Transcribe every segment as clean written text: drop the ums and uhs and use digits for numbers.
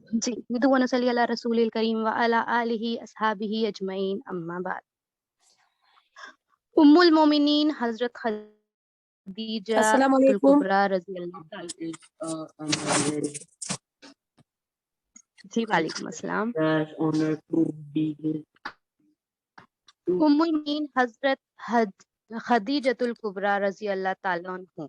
جی ندعو ونصلی علی رسول الکریم وعلی آلہ اصحابہ اجمعین، اما بعد۔ ام المومنین حضرت خدیجہ السلام علیکم. الکبریٰ رضی اللہ تعالیٰ۔ جی وعلیکم السلام۔ ام المومنین حضرت خدیجہ الکبریٰ رضی اللہ تعالیٰ عنہ،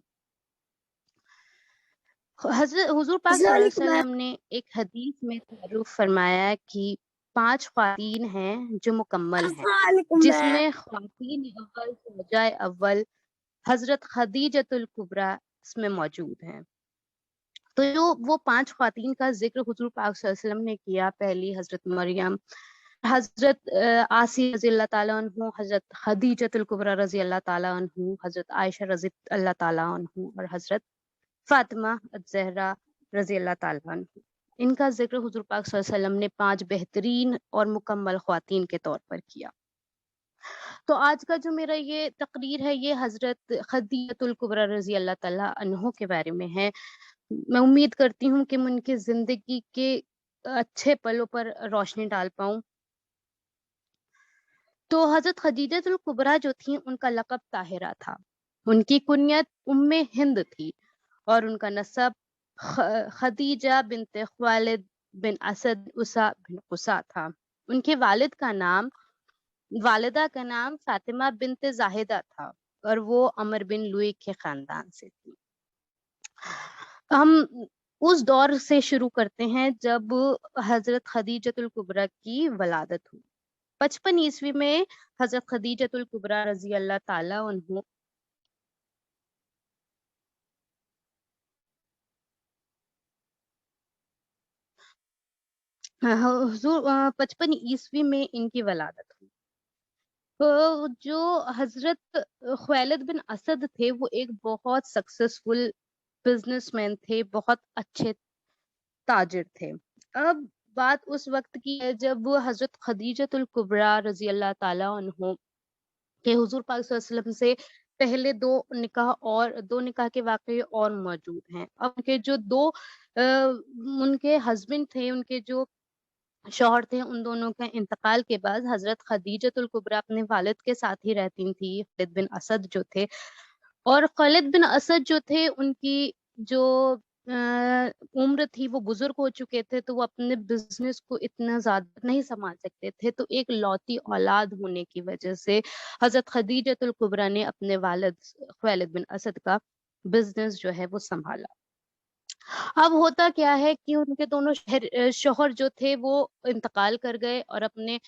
حضور پاک صلی السلام اللہ علیہ علیکم میم. وسلم نے ایک حدیث میں تعارف فرمایا کہ 5 خواتین ہیں جو مکمل ہیں، السلام علیکم جس میم. میں خواتین اول زوجہ اول حضرت خدیجۃ الکبریٰ اس میں موجود ہیں۔ تو جو وہ 5 خواتین کا ذکر حضور پاک صلی اللہ علیہ وسلم نے کیا، پہلی حضرت مریم، حضرت آسیہ رضی اللہ تعالیٰ عنہ، حضرت خدیجۃ الکبریٰ رضی اللہ تعالیٰ عنہ، حضرت عائشہ رضی اللہ تعالیٰ عنہ، اور حضرت فاطمہ الزہرا رضی اللہ تعالیٰ عنہ۔ ان کا ذکر حضور پاک صلی اللہ علیہ وسلم نے 5 بہترین اور مکمل خواتین کے طور پر کیا۔ تو آج کا جو میرا یہ تقریر ہے یہ حضرت خدیجۃ الکبریٰ رضی اللہ تعالیٰ عنہ کے بارے میں ہے۔ میں امید کرتی ہوں کہ میں ان کی زندگی کے اچھے پلوں پر روشنی ڈال پاؤں۔ تو حضرت خدیجۃ الکبریٰ جو تھیں ان کا لقب طاہرہ تھا، ان کی کنیت ام ہند تھی، اور ان کا نسب خدیجہ بنت خوالد بن اسد اسا بن قصا تھا۔ ان کے والدہ کا نام فاطمہ بنت زاہدہ تھا، اور وہ عمر بن لوئی کے خاندان سے تھی۔ ہم اس دور سے شروع کرتے ہیں جب حضرت خدیجۃ الکبریٰ کی ولادت ہوئی۔ 55 عیسوی میں حضرت خدیجۃ الکبریٰ رضی اللہ تعالیٰ عنہ حضور 55 عیسوی میں ان کی ولادت ہوئی۔ تو جو حضرت خویلد بن اسد تھے وہ ایک بہت سکسیسفل بزنس مین تھے، بہت اچھے تاجر تھے۔ اب بات اس وقت کی ہے جب حضرت خدیجۃ الکبریٰ رضی اللہ تعالیٰ عنہ کہ حضور پاک صلی اللہ علیہ وسلم سے پہلے دو نکاح کے واقعے اور موجود ہیں۔ اب ان کے جو ان کے ہسبینڈ تھے، ان کے جو شوہر تھے، ان دونوں کے انتقال کے بعد حضرت خدیجۃ الکبریٰ اپنے والد کے ساتھ ہی رہتی تھی، خالد بن اسد جو تھے۔ اور خالد بن اسد جو تھے ان کی جو عمر تھی وہ بزرگ ہو چکے تھے، تو وہ اپنے بزنس کو اتنا زیادہ نہیں سنبھال سکتے تھے، تو ایک لوتی اولاد ہونے کی وجہ سے حضرت خدیجۃ الکبریٰ نے اپنے والد خالد بن اسد کا بزنس جو ہے وہ سنبھالا۔ اب ہوتا کیا ہے کہ ان کے دونوں شوہر جو تھے وہ انتقال کر گئے، اور اپنے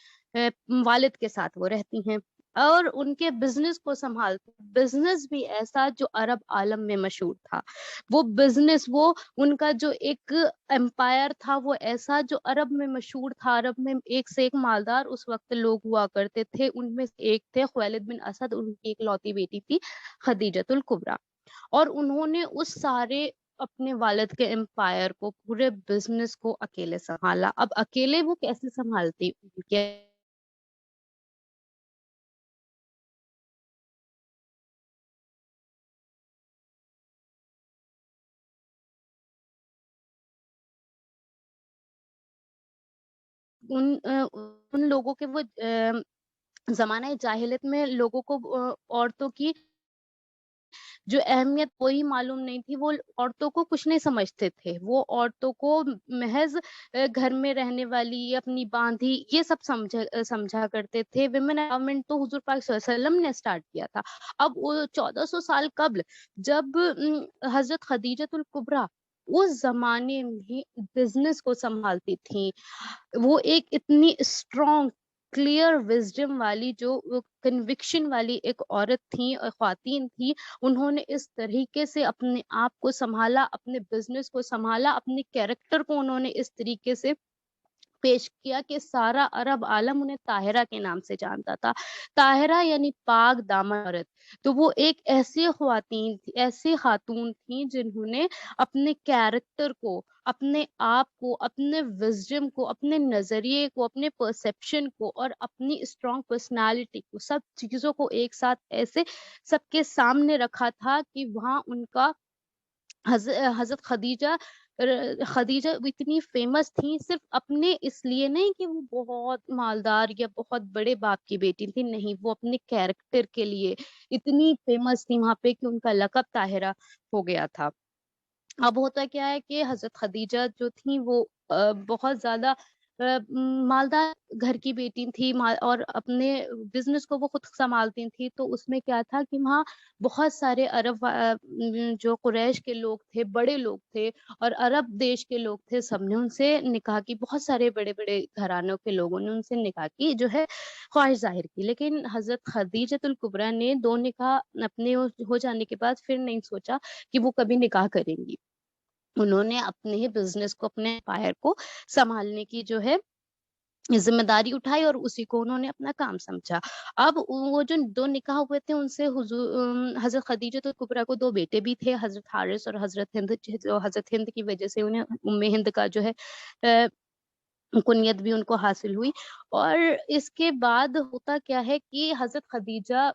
والد کے ساتھ وہ رہتی ہیں اور ان کے بزنس کو سنبھالتے۔ بزنس بھی ایسا جو عرب عالم میں مشہور تھا، وہ بزنس ان کا جو ایک امپائر تھا وہ ایسا جو عرب میں مشہور تھا۔ عرب میں ایک سے ایک مالدار اس وقت لوگ ہوا کرتے تھے، ان میں سے ایک تھے خالد بن اسد، ان کی ایک لوتی بیٹی تھی خدیجۃ الکبریٰ، اور انہوں نے اس سارے اپنے والد کے امپائر کو، پورے بزنس کو اکیلے سنبھالا۔ اب اکیلے وہ کیسے سنبھالتی؟ ان لوگوں کے وہ زمانہ جاہلیت میں لوگوں کو عورتوں کی جو اہمیت کوئی معلوم نہیں تھی، وہ عورتوں کو کچھ نہیں سمجھتے تھے، وہ عورتوں کو محض گھر میں رہنے والی، اپنی باندھی، یہ سب سمجھا کرتے تھے۔ ویمن ایمپاورمنٹ تو حضور پاک صلی اللہ علیہ وسلم نے سٹارٹ کیا تھا۔ اب 1400 سال قبل جب حضرت خدیجۃ الکبریٰ اس زمانے میں بزنس کو سنبھالتی تھیں، وہ ایک اتنی اسٹرانگ، کلیئر وزڈم والی، جو کنوکشن والی ایک عورت تھی اور خواتین تھی، انہوں نے اس طریقے سے اپنے آپ کو سنبھالا، اپنے بزنس کو سنبھالا، اپنے کیریکٹر کو انہوں نے اس طریقے سے پیش کیا کہ سارا عرب عالم انہیں طاہرہ کے نام سے جانتا تھا۔ طاہرہ یعنی پاک دامن عورت۔ تو وہ ایک ایسی خاتون تھیں جنہوں نے اپنے کیریکٹر کو، اپنے آپ کو، اپنے وزڈم کو، اپنے نظریے کو، اپنے پرسیپشن کو، اور اپنی اسٹرانگ پرسنالٹی کو، سب چیزوں کو ایک ساتھ ایسے سب کے سامنے رکھا تھا کہ وہاں ان کا حضرت خدیجہ خدیجہ اتنی فیمس تھی صرف اپنے اس لیے نہیں کہ وہ بہت مالدار یا بہت بڑے باپ کی بیٹی تھی، نہیں، وہ اپنے کیریکٹر کے لیے اتنی فیمس تھی وہاں پہ کہ ان کا لقب طاہرہ ہو گیا تھا۔ اب ہوتا کیا ہے کہ حضرت خدیجہ جو تھی وہ بہت زیادہ مالدار گھر کی بیٹی تھی، اور اپنے بزنس کو وہ خود سنبھالتی تھی، تو اس میں کیا تھا کہ وہاں بہت سارے جو قریش کے لوگ تھے، بڑے لوگ تھے، اور عرب دیش کے لوگ تھے، سب نے ان سے نکاح کی، بہت سارے بڑے بڑے گھرانوں کے لوگوں نے ان سے نکاح کی جو ہے خواہش ظاہر کی، لیکن حضرت خدیجۃ الکبریٰ نے دو نکاح اپنے ہو جانے کے بعد پھر نہیں سوچا کہ وہ کبھی نکاح کریں گی۔ انہوں نے اپنے ہی بزنس کو، اپنے امپائر کو سنبھالنے کی جو ہے ذمہ داری اٹھائی، اور اسی کو انہوں نے اپنا کام سمجھا۔ اب وہ جو دو نکاح ہوئے تھے ان سے حضرت خدیجہ الکبریٰ کو دو بیٹے بھی تھے، حضرت حارث اور حضرت ہند، جو حضرت ہند کی وجہ سے انہیں ام ہند کا جو ہے کنیت بھی ان کو حاصل ہوئی۔ اور اس کے بعد ہوتا کیا ہے کہ حضرت خدیجہ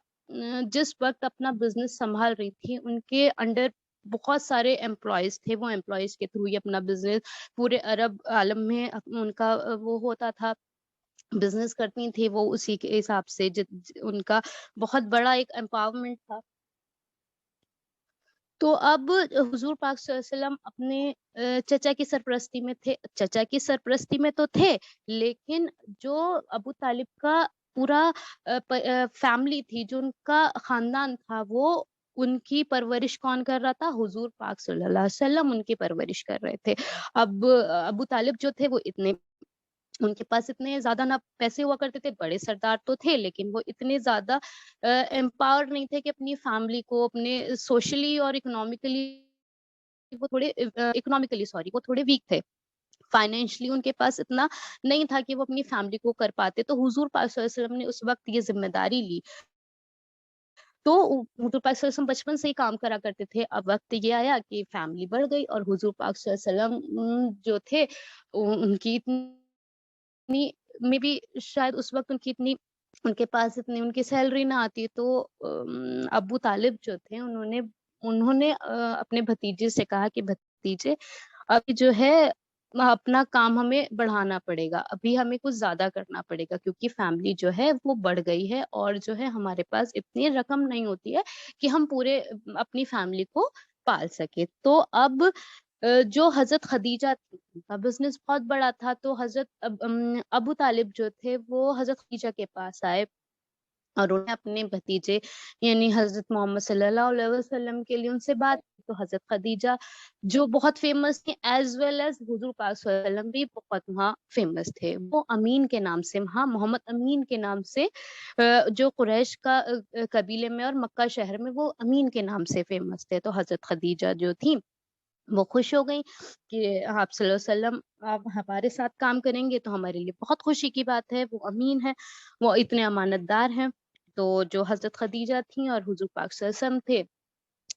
جس وقت اپنا بزنس سنبھال رہی تھی، ان کے انڈر بہت سارے امپلائیز تھے، وہ امپلائیز کے تھرو ہی اپنا بزنس پورے عرب عالم میں ان کا وہ ہوتا تھا، بزنس کرتی تھی وہ اسی کے حساب سے، ان کا بہت بڑا ایک امپاورمنٹ تھا۔ تو اب حضور پاک صلی اللہ علیہ وسلم اپنے چچا کی سرپرستی میں تھے، چچا کی سرپرستی میں تو تھے، لیکن جو ابو طالب کا پورا فیملی تھی، جو ان کا خاندان تھا، وہ ان کی پرورش کون کر رہا تھا؟ حضور پاک صلی اللہ علیہ وسلم ان کی پرورش کر رہے تھے۔ اب ابو طالب جو تھے وہ ان کے پاس اتنے زیادہ نہ پیسے ہوا کرتے تھے، بڑے سردار تو تھے، لیکن وہ اتنے زیادہ امپاور نہیں تھے کہ اپنی فیملی کو، اپنے سوشلی اور اکنامکلی، وہ تھوڑے اکنامکلی سوری وہ تھوڑے ویک تھے، فائنینشلی ان کے پاس اتنا نہیں تھا کہ وہ اپنی فیملی کو کر پاتے۔ تو حضور پاک صلی اللہ علیہ وسلم نے اس وقت یہ ذمہ داری لی، تو حضور پاک صلی اللہ علیہ وسلم بچپن سے ہی کام کرا کرتے تھے۔ اب وقت یہ آیا کہ فیملی بڑھ گئی، اور حضور پاک صلی اللہ علیہ وسلم جو تھے ان کی اتنی میں بھی شاید اس وقت ان کے پاس اتنی ان کی سیلری نہ آتی، تو ابو طالب جو تھے انہوں نے اپنے بھتیجے سے کہا کہ بھتیجے ابھی جو ہے اپنا کام ہمیں بڑھانا پڑے گا، ابھی ہمیں کچھ زیادہ کرنا پڑے گا، کیونکہ فیملی جو ہے وہ بڑھ گئی ہے، اور جو ہے ہمارے پاس اتنی رقم نہیں ہوتی ہے کہ ہم پورے اپنی فیملی کو پال سکے۔ تو اب جو حضرت خدیجہ تھی، ان کا بزنس بہت بڑا تھا، تو حضرت ابو طالب جو تھے وہ حضرت خدیجہ کے پاس آئے، اور انہیں اپنے بھتیجے یعنی حضرت محمد صلی اللہ علیہ وسلم کے لیے ان سے بات کی۔ تو حضرت خدیجہ جو بہت فیمس تھی، ایز ویل ایز حضور پاک صلی اللہ علیہ وسلم بھی بہت وہاں فیمس تھے، وہ امین کے نام سے، وہاں محمد امین کے نام سے، جو قریش کا قبیلے میں اور مکہ شہر میں وہ امین کے نام سے فیمس تھے۔ تو حضرت خدیجہ جو تھی وہ خوش ہو گئی کہ آپ صلی اللہ علیہ وسلم آپ ہمارے ساتھ کام کریں گے تو ہمارے لیے بہت خوشی کی بات ہے، وہ امین ہے، وہ اتنے امانت دار ہیں۔ تو جو حضرت خدیجہ تھیں اور حضور پاک صلی اللہ علیہ وسلم تھے،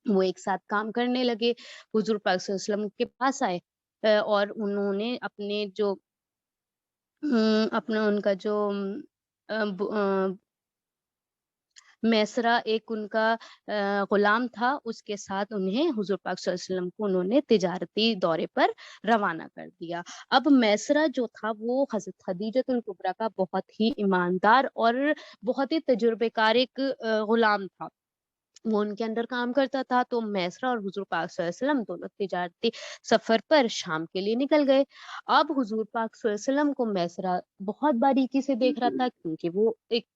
وہ ایک ساتھ کام کرنے لگے، حضور پاک صلی اللہ علیہ وسلم کے پاس آئے، اور انہوں نے اپنے جو اپنا ان کا جو میسرا ایک ان کا غلام تھا، اس کے ساتھ انہیں حضور پاک صلی اللہ علیہ وسلم کو انہوں نے تجارتی دورے پر روانہ کر دیا۔ اب میسرا جو تھا وہ حضرت خدیجۃ الکبریٰ کا بہت ہی ایماندار اور بہت ہی تجربے کار ایک غلام تھا، وہ ان کے اندر کام کرتا تھا۔ تو میسرا اور حضور پاک صلی اللہ علیہ وسلم دونوں تجارتی سفر پر شام کے لیے نکل گئے۔ اب حضور پاک صلی اللہ علیہ وسلم کو میسرا بہت باریکی سے دیکھ رہا تھا، کیونکہ وہ ایک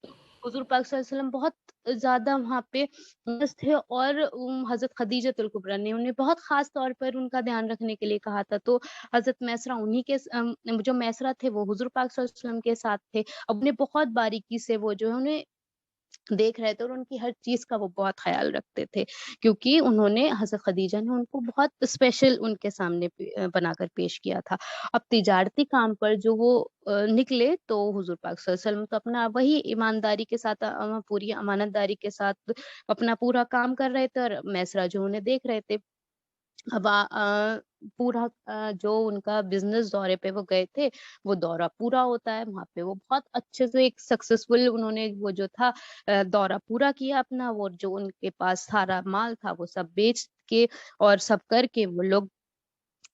حضور پاک صلی اللہ علیہ وسلم بہت زیادہ وہاں پہ مست تھے، اور حضرت خدیجۃ الکبریٰ نے انہیں بہت خاص طور پر ان کا دھیان رکھنے کے لیے کہا تھا۔ تو حضرت میسرا انہی کے جو میسرا تھے وہ حضور پاک صلی اللہ علیہ وسلم کے ساتھ تھے، اب انہیں بہت باریکی سے وہ جو ہے انہیں دیکھ رہے تھے، اور ان کی ہر چیز کا وہ بہت خیال رکھتے تھے، کیونکہ انہوں نے حضرت خدیجہ نے ان کو بہت اسپیشل ان کے سامنے بنا کر پیش کیا تھا۔ اب تجارتی کام پر جو وہ نکلے، تو حضور پاک صلی اللہ علیہ وسلم تو اپنا وہی ایمانداری کے ساتھ، پوری امانت داری کے ساتھ اپنا پورا کام کر رہے تھے، اور میسرا جو انہیں دیکھ رہے تھے۔ اب پورا جو ان کا بزنس دورے پہ وہ گئے تھے، وہ دورہ پورا ہوتا ہے، وہاں پہ وہ بہت اچھے سے ایک سکسیسفل انہوں نے وہ جو تھا دورہ پورا کیا اپنا، وہ جو ان کے پاس سارا مال تھا وہ سب بیچ کے اور سب کر کے وہ لوگ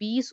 20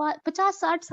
50-60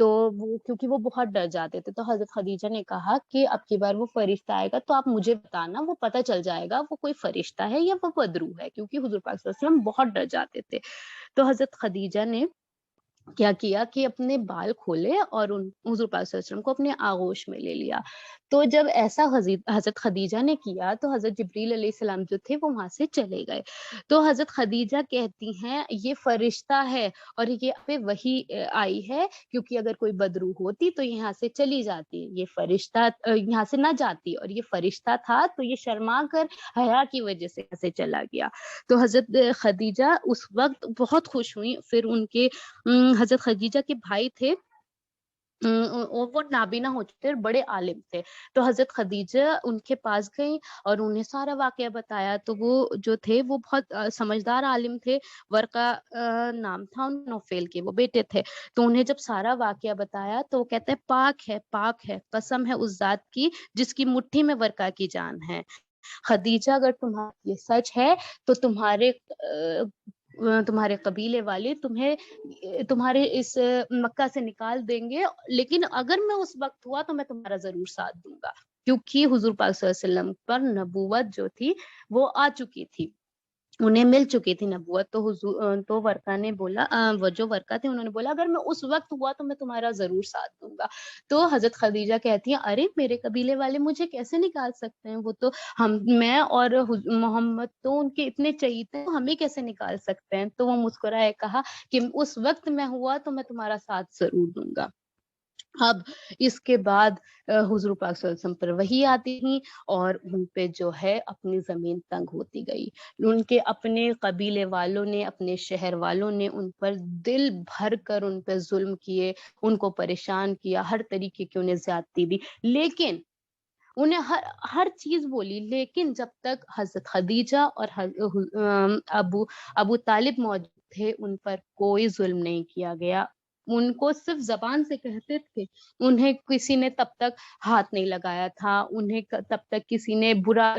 تو وہ کیونکہ وہ بہت ڈر جاتے تھے، تو حضرت خدیجہ نے کہا کہ اب کی بار وہ فرشتہ آئے گا تو آپ مجھے بتانا، وہ پتہ چل جائے گا وہ کوئی فرشتہ ہے یا وہ بدرو ہے، کیونکہ حضور پاک صلی اللہ علیہ وسلم بہت ڈر جاتے تھے۔ تو حضرت خدیجہ نے کیا کیا کہ اپنے بال کھولے اور حضور پاک صلی اللہ علیہ وسلم کو اپنے آغوش میں لے لیا۔ تو جب ایسا حضرت خدیجہ نے کیا تو حضرت جبریل علیہ السلام جو تھے وہ وہاں سے چلے گئے۔ تو حضرت خدیجہ کہتی ہیں یہ فرشتہ ہے اور یہ پہ وہی آئی ہے، کیونکہ اگر کوئی بدرو ہوتی تو یہاں سے چلی جاتی، یہ فرشتہ یہاں سے نہ جاتی، اور یہ فرشتہ تھا تو یہ شرما کر حیا کی وجہ سے یہاں سے چلا گیا۔ تو حضرت خدیجہ اس وقت بہت خوش ہوئی۔ پھر ان کے حضرت خدیجہ کے بھائی تھے، وہ نابینا ہو چکے تھے، بڑے عالم تھے، تو حضرت خدیجہ ان کے پاس گئیں اور انہیں سارا واقعہ بتایا۔ تو وہ جو تھے وہ بہت سمجھدار عالم تھے، ورقہ نام تھا ان نوفیل کے، وہ بیٹے تھے۔ تو انہیں جب سارا واقعہ بتایا تو وہ کہتے ہیں پاک ہے، قسم ہے اس ذات کی جس کی مٹھی میں ورقہ کی جان ہے، خدیجہ اگر تمہارا یہ سچ ہے تو تمہارے قبیلے والے تمہارے اس مکہ سے نکال دیں گے، لیکن اگر میں اس وقت ہوا تو میں تمہارا ضرور ساتھ دوں گا، کیونکہ حضور پاک صلی اللہ علیہ وسلم پر نبوت جو تھی وہ آ چکی تھی، انہیں مل چکی تھی نبوت۔ تو ورقہ نے بولا، وہ جو ورقہ تھے انہوں نے بولا اگر میں اس وقت ہوا تو میں تمہارا ضرور ساتھ دوں گا۔ تو حضرت خدیجہ کہتی ہیں ارے میرے قبیلے والے مجھے کیسے نکال سکتے ہیں، وہ تو میں اور محمد تو ان کے اتنے چہیتے ہیں، ہمیں کیسے نکال سکتے ہیں۔ تو وہ مسکرائے کہا کہ اس وقت میں ہوا تو میں تمہارا ساتھ ضرور دوں گا۔ اب اس کے بعد حضور پاک صلی اللہ علیہ وسلم پر وحی آتی تھی اور ان پہ جو ہے اپنی زمین تنگ ہوتی گئی، ان کے اپنے قبیلے والوں نے، اپنے شہر والوں نے ان پر دل بھر کر ان پہ ظلم کیے، ان کو پریشان کیا، ہر طریقے کی انہیں زیادتی دی، لیکن انہیں ہر چیز بولی، لیکن جب تک حضرت خدیجہ اور ابو طالب موجود تھے ان پر کوئی ظلم نہیں کیا گیا، ان کو صرف زبان سے کہتے تھے، انہیں کسی نے تب تک ہاتھ نہیں لگایا تھا، انہیں تب تک کسی نے برا،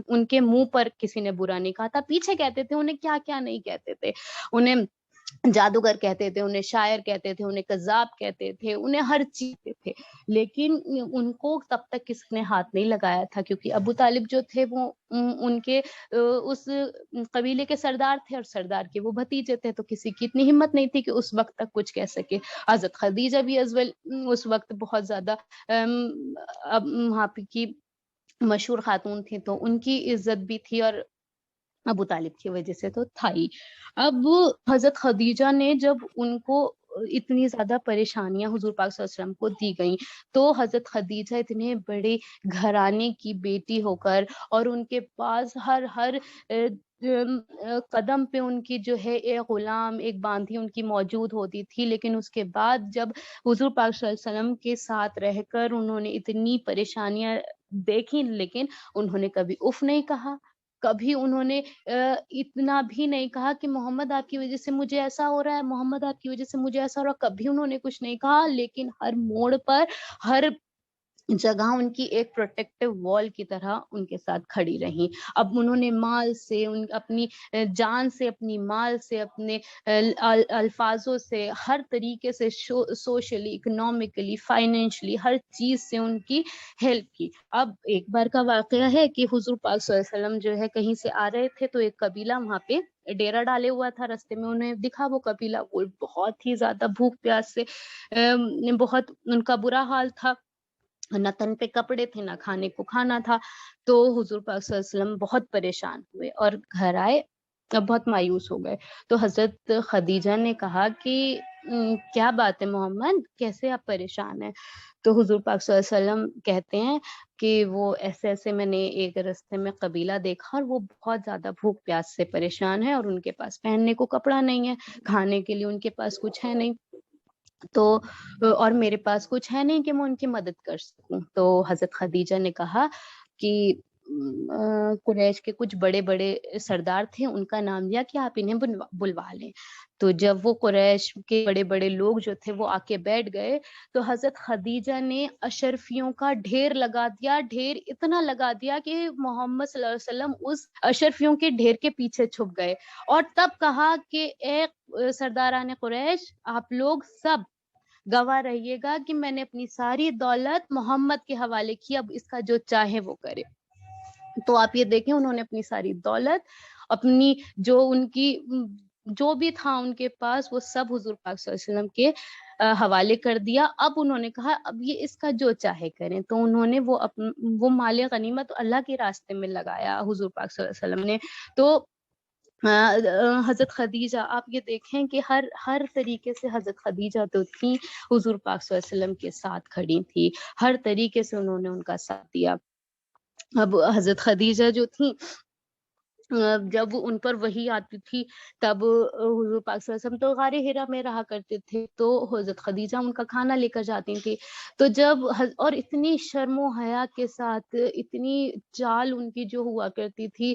ان کے منہ پر کسی نے برا نہیں کہا تھا، پیچھے کہتے تھے انہیں کیا کیا نہیں کہتے تھے، انہیں جادوگر کہتے تھے، انہیں شاعر کہتے تھے، انہیں کذاب کہتے تھے، انہیں ہر چیز کہتے تھے، لیکن ان کو تب تک کسی نے ہاتھ نہیں لگایا تھا، کیونکہ ابو طالب جو تھے وہ ان کے اس قبیلے کے سردار تھے اور سردار کے وہ بھتیجے تھے، تو کسی کی اتنی ہمت نہیں تھی کہ اس وقت تک کچھ کہہ سکے۔ حضرت خدیجہ بھی اس وقت بہت زیادہ وہاں کی مشہور خاتون تھی، تو ان کی عزت بھی تھی اور ابو طالب کی وجہ سے تو تھا ہی۔ اب حضرت خدیجہ نے جب ان کو اتنی زیادہ پریشانیاں حضور پاک صلی اللہ علیہ وسلم کو دی گئیں، تو حضرت خدیجہ اتنے بڑے گھرانے کی بیٹی ہو کر، اور ان کے پاس ہر قدم پہ ان کی جو ہے ایک غلام، ایک باندھی ان کی موجود ہوتی تھی، لیکن اس کے بعد جب حضور پاک صلی اللہ علیہ وسلم کے ساتھ رہ کر انہوں نے اتنی پریشانیاں دیکھی، لیکن انہوں نے کبھی اف نہیں کہا، کبھی انہوں نے اتنا بھی نہیں کہا کہ محمد آپ کی وجہ سے مجھے ایسا ہو رہا ہے، محمد آپ کی وجہ سے مجھے ایسا ہو رہا ہے، کبھی انہوں نے کچھ نہیں کہا، لیکن ہر موڑ پر، ہر جگہ ان کی ایک پروٹیکٹیو وال کی طرح ان کے ساتھ کھڑی رہی۔ اب انہوں نے مال سے، اپنی جان سے، اپنی مال سے، اپنے الفاظوں سے، ہر طریقے سے، سوشلی، اکنامکلی، فائنینشلی، ہر چیز سے ان کی ہیلپ کی۔ اب ایک بار کا واقعہ ہے کہ حضور پاک صلی اللہ علیہ وسلم جو ہے کہیں سے آ رہے تھے، تو ایک قبیلہ وہاں پہ ڈیرا ڈالے ہوا تھا، رستے میں انہیں دکھا وہ قبیلہ، وہ بہت ہی زیادہ بھوک پیاس سے بہت ان کا برا حال تھا، نہ تن پہ کپڑے تھے، نہ کھانے کو کھانا تھا۔ تو حضور پاک صلی اللہ علیہ وسلم بہت پریشان ہوئے اور گھر آئے، بہت مایوس ہو گئے۔ تو حضرت خدیجہ نے کہا کہ کیا بات ہے محمد، کیسے آپ پریشان ہیں؟ تو حضور پاک صلی اللہ علیہ وسلم کہتے ہیں کہ وہ ایسے میں نے ایک رستے میں قبیلہ دیکھا اور وہ بہت زیادہ بھوک پیاس سے پریشان ہے، اور ان کے پاس پہننے کو کپڑا نہیں ہے، کھانے کے لیے ان کے پاس کچھ ہے نہیں، تو اور میرے پاس کچھ ہے نہیں کہ میں ان کی مدد کر سکوں۔ تو حضرت خدیجہ نے کہا کہ قریش کے کچھ بڑے بڑے سردار تھے، ان کا نام لیا کہ آپ انہیں بلوا لیں۔ تو جب وہ قریش کے بڑے بڑے لوگ جو تھے وہ آ کے بیٹھ گئے، تو حضرت خدیجہ نے اشرفیوں کا ڈھیر لگا دیا، ڈھیر اتنا لگا دیا کہ محمد صلی اللہ علیہ وسلم اس اشرفیوں کے ڈھیر کے پیچھے چھپ گئے، اور تب کہا کہ اے سرداران قریش، آپ لوگ سب گواہ رہیے گا کہ میں نے اپنی ساری دولت محمد کے حوالے کی، اب اس کا جو چاہے وہ کرے۔ تو آپ یہ دیکھیں انہوں نے اپنی ساری دولت، اپنی جو ان کی جو بھی تھا ان کے پاس وہ سب حضور پاک صلی اللہ علیہ وسلم کے حوالے کر دیا۔ اب انہوں نے کہا اب یہ اس کا جو چاہے کریں، تو انہوں نے وہ مال غنیمت اللہ کے راستے میں لگایا حضور پاک صلی اللہ علیہ وسلم نے۔ تو حضرت خدیجہ آپ یہ دیکھیں کہ ہر طریقے سے حضرت خدیجہ تو تھیں حضور پاک صلی اللہ علیہ وسلم کے ساتھ کھڑی تھی، ہر طریقے سے انہوں نے ان کا ساتھ دیا۔ اب حضرت خدیجہ جو تھیں جب ان پر وحی آتی تھی تب حضور پاک صلی اللہ علیہ وسلم تو غار حرا میں رہا کرتے تھے، تو حضرت خدیجہ ان کا کھانا لے کر جاتی تھی۔ تو جب اور اتنی شرم و حیا کے ساتھ اتنی چال ان کی جو ہوا کرتی تھی،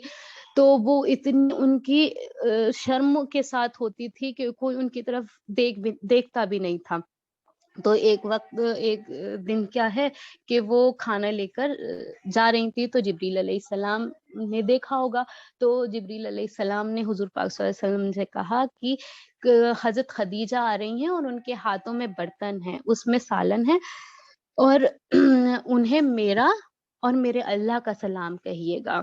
تو وہ اتنی ان کی شرم کے ساتھ ہوتی تھی کہ کوئی ان کی طرف دیکھتا بھی نہیں تھا۔ تو ایک دن کیا ہے کہ وہ کھانا لے کر جا رہی تھی، تو جبریل علیہ السلام نے دیکھا ہوگا، تو جبریل علیہ السلام نے حضور پاک صلی اللہ علیہ وسلم سے کہا کہ حضرت خدیجہ آ رہی ہیں اور ان کے ہاتھوں میں برتن ہے، اس میں سالن ہے، اور انہیں میرا اور میرے اللہ کا سلام کہیے گا۔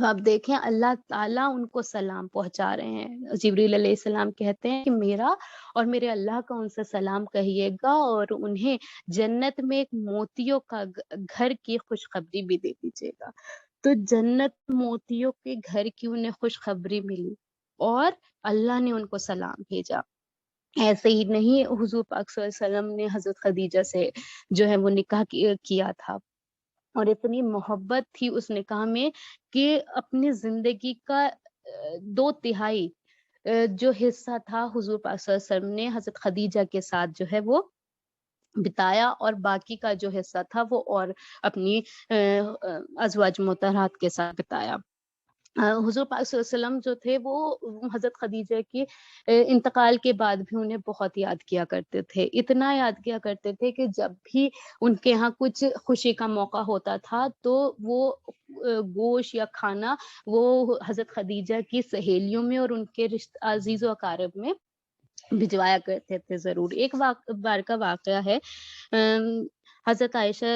آپ دیکھیں اللہ تعالیٰ ان کو سلام پہنچا رہے ہیں۔ جبریل علیہ السلام کہتے ہیں کہ میرا اور میرے اللہ کا ان سے سلام کہیے گا، اور انہیں جنت میں ایک موتیوں کا گھر کی خوشخبری بھی دے دیجیے گا۔ تو جنت موتیوں کے گھر کی انہیں خوشخبری ملی اور اللہ نے ان کو سلام بھیجا۔ ایسے ہی نہیں حضور پاک صلی اللہ علیہ وسلم نے حضرت خدیجہ سے جو ہے وہ نکاح کیا تھا، اور اتنی محبت تھی اس نکاح میں کہ اپنی زندگی کا 2/3 جو حصہ تھا حضور پاک صلی اللہ علیہ وسلم نے حضرت خدیجہ کے ساتھ جو ہے وہ بتایا، اور باقی کا جو حصہ تھا وہ اور اپنی ازواج مطہرات کے ساتھ بتایا۔ حضور پاک صلی اللہ علیہ وسلم جو تھے وہ حضرت خدیجہ کے انتقال کے بعد بھی انہیں بہت یاد کیا کرتے تھے، اتنا یاد کیا کرتے تھے کہ جب بھی ان کے ہاں کچھ خوشی کا موقع ہوتا تھا تو وہ گوشت یا کھانا وہ حضرت خدیجہ کی سہیلیوں میں اور ان کے عزیز و اقارب میں بھجوایا کرتے تھے ضرور۔ ایک بار کا واقعہ ہے، حضرت عائشہ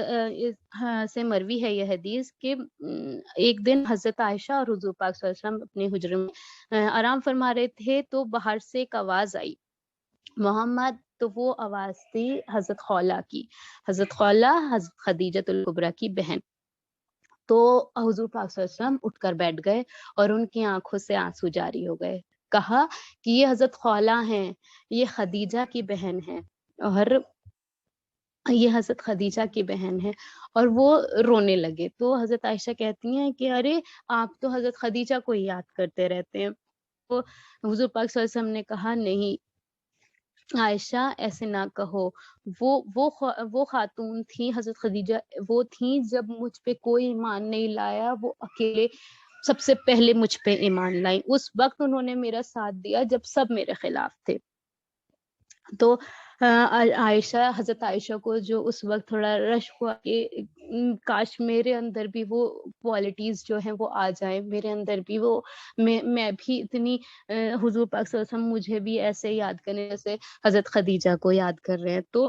سے مروی ہے یہ حدیث کہ ایک دن حضرت عائشہ اور حضور پاک صلی اللہ علیہ وسلم اپنے حجرے میں آرام فرما رہے تھے، تو باہر سے ایک آواز آئی محمد، تو وہ آواز تھی حضرت خولہ کی۔ حضرت خولہ حضرت خدیجہ الکبریٰ کی بہن۔ تو حضور پاک صلی اللہ علیہ وسلم اٹھ کر بیٹھ گئے اور ان کی آنکھوں سے آنسو جاری ہو گئے۔ کہا کہ یہ حضرت خولہ ہیں، یہ خدیجہ کی بہن ہے، اور یہ حضرت خدیجہ کی بہن ہے، اور وہ رونے لگے۔ تو حضرت عائشہ کہتی ہیں کہ ارے آپ تو حضرت خدیجہ کو یاد کرتے رہتے ہیں۔ تو حضور پاک صلی اللہ علیہ وسلم نے کہا نہیں عائشہ ایسے نہ کہو، وہ خاتون تھی حضرت خدیجہ، وہ تھیں جب مجھ پہ کوئی ایمان نہیں لایا وہ اکیلے سب سے پہلے مجھ پہ ایمان لائیں، اس وقت انہوں نے میرا ساتھ دیا جب سب میرے خلاف تھے۔ تو حضرت عائشہ کو جو اس وقت تھوڑا رش ہوا کہ کاش میرے اندر بھی وہ کوالٹیز جو ہیں وہ آ جائیں، میرے اندر بھی وہ میں بھی اتنی حضور پاک صلی اللہ علیہ وسلم مجھے بھی ایسے یاد کرنے جیسے حضرت خدیجہ کو یاد کر رہے ہیں۔ تو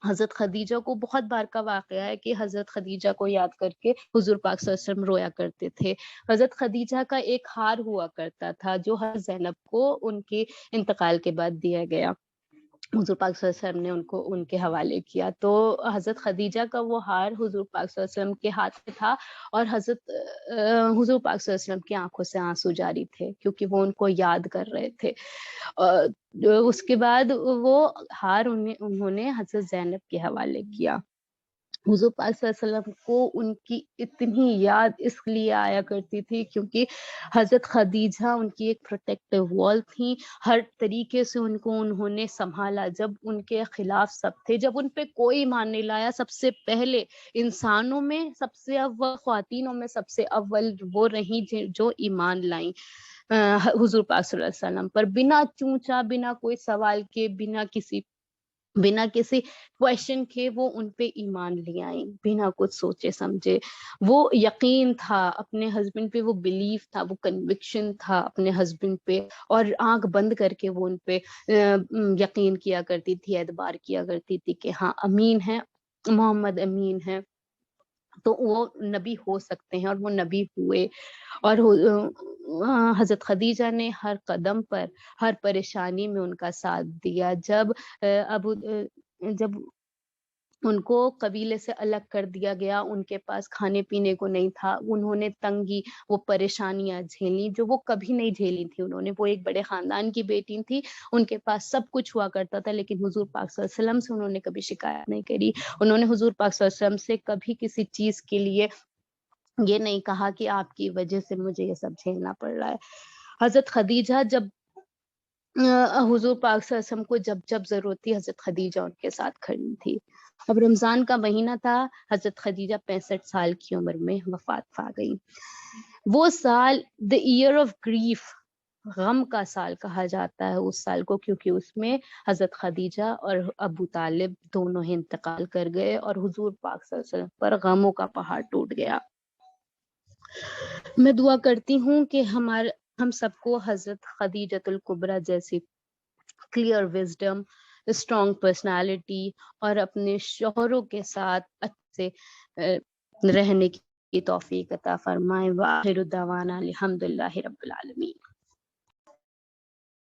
حضرت خدیجہ کو بہت بار کا واقعہ ہے کہ حضرت خدیجہ کو یاد کر کے حضور پاک صلی اللہ علیہ وسلم رویا کرتے تھے۔ حضرت خدیجہ کا ایک ہار ہوا کرتا تھا جو حضرت زینب کو ان کے انتقال کے بعد دیا گیا، حضور پاک صلی اللہ علیہ وسلم نے ان کے حوالے کیا۔ تو حضرت خدیجہ کا وہ ہار حضور پاک صلی اللہ علیہ وسلم کے ہاتھ میں تھا، اور حضور پاک صلی اللہ علیہ وسلم کی آنکھوں سے آنسو جاری تھے کیونکہ وہ ان کو یاد کر رہے تھے۔ اس کے بعد وہ ہار انہوں نے حضرت زینب کے حوالے کیا۔ حضور پاک صلی اللہ علیہ وسلم کو ان کی اتنی یاد اس لیے آیا کرتی تھی کیونکہ حضرت خدیجہ ان کی ایک پروٹیکٹیو وال تھی، ہر طریقے سے ان کو انہوں نے سنبھالا جب ان کے خلاف سب تھے، جب ان پہ کوئی ایمان نہیں لایا، سب سے پہلے انسانوں میں سب سے اول، خواتینوں میں سب سے اول وہ رہیں جو ایمان لائیں حضور پاک صلی اللہ علیہ وسلم پر، بنا چونچا، بنا کوئی سوال کے، بنا کسی بنا کسی کوشچن کے وہ ان پہ ایمان لے آئیں، بنا کچھ سوچے سمجھے. وہ یقین تھا اپنے ہسبینڈ پہ، وہ بلیف تھا، وہ کنوکشن تھا اپنے ہسبینڈ پہ، اور آنکھ بند کر کے وہ ان پہ یقین کیا کرتی تھی، اعتبار کیا کرتی تھی کہ ہاں امین ہے، محمد امین ہے، تو وہ نبی ہو سکتے ہیں، اور وہ نبی ہوئے. اور حضرت خدیجہ نے ہر قدم پر، ہر پریشانی میں ان کا ساتھ دیا. جب ان کو قبیلے سے الگ کر دیا گیا، ان کے پاس کھانے پینے کو نہیں تھا، انہوں نے تنگی، وہ پریشانیاں جھیلی جو وہ کبھی نہیں جھیلی تھی. وہ ایک بڑے خاندان کی بیٹی تھی، ان کے پاس سب کچھ ہوا کرتا تھا، لیکن حضور پاک صلی اللہ علیہ وسلم سے انہوں نے کبھی شکایت نہیں کری. انہوں نے حضور پاک صلی اللہ علیہ وسلم سے کبھی کسی چیز کے لیے یہ نہیں کہا کہ آپ کی وجہ سے مجھے یہ سب جھیلنا پڑ رہا ہے. حضرت خدیجہ جب حضور پاک صلی اللہ علیہ وسلم کو جب ضرورت تھی، حضرت خدیجہ ان کے ساتھ کھڑی تھی. اب رمضان کا مہینہ تھا، حضرت خدیجہ 65 سال کی عمر میں وفات پا گئی. وہ سال دا ایئر آف گریف، غم کا سال کہا جاتا ہے اس سال کو، کیونکہ اس میں حضرت خدیجہ اور ابو طالب دونوں ہی انتقال کر گئے، اور حضور پاک صلی اللہ علیہ وسلم پر غموں کا پہاڑ ٹوٹ گیا. میں دعا کرتی ہوں کہ ہم سب کو حضرت خدیجۃ الکبریٰ جیسی کلیئر وزڈم، اسٹرانگ پرسنالٹی، اور اپنے شوہروں کے ساتھ اچھے رہنے کی توفیق عطا فرمائے. وآخر دعوانا الحمدللہ رب العالمین.